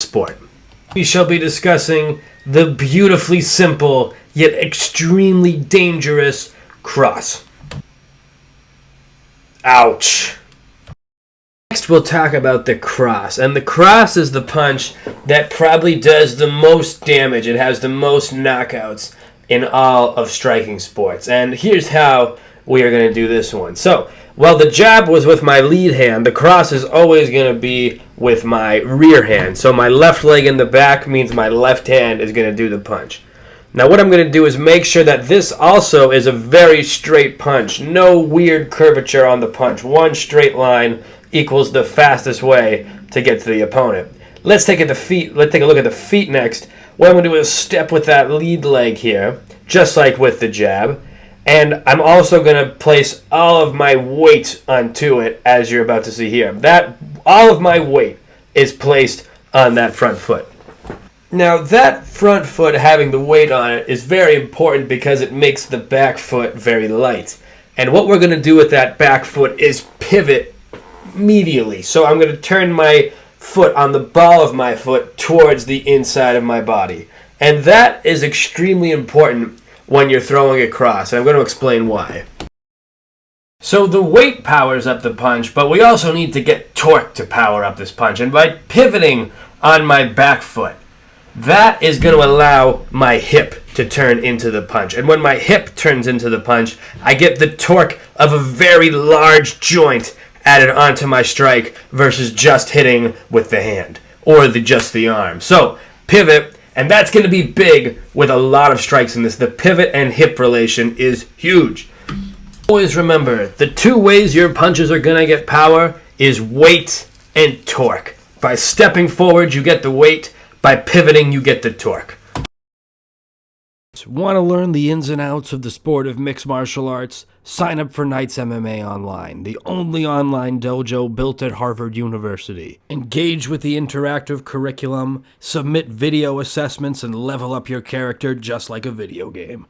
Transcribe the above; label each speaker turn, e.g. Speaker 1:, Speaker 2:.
Speaker 1: sport. We shall be discussing the beautifully simple yet extremely dangerous cross. Ouch. Next we'll talk about the cross, and the cross is the punch that probably does the most damage. It has the most knockouts in all of striking sports, and here's how we are going to do this one. So, while the jab was with my lead hand, the cross is always going to be with my rear hand. So my left leg in the back means my left hand is going to do the punch. Now what I'm going to do is make sure that this also is a very straight punch. No weird curvature on the punch. One straight line equals the fastest way to get to the opponent. Let's take a look at the feet next. What I'm going to do is step with that lead leg here, just like with the jab. And I'm also going to place all of my weight onto it, as you're about to see here. All of my weight is placed on that front foot. Now, that front foot having the weight on it is very important because it makes the back foot very light. And what we're going to do with that back foot is pivot medially. So I'm going to turn my foot on the ball of my foot towards the inside of my body. And that is extremely important when you're throwing a cross, and I'm going to explain why. So the weight powers up the punch, but we also need to get torque to power up this punch. And by pivoting on my back foot, that is going to allow my hip to turn into the punch. And when my hip turns into the punch, I get the torque of a very large joint added onto my strike versus just hitting with the hand or just the arm. So pivot. And that's going to be big with a lot of strikes in this. The pivot and hip relation is huge. Always remember, the two ways your punches are going to get power is weight and torque. By stepping forward, you get the weight. By pivoting, you get the torque. Want to learn the ins and outs of the sport of mixed martial arts? Sign up for Knights MMA Online, the only online dojo built at Harvard University. Engage with the interactive curriculum, submit video assessments, and level up your character just like a video game.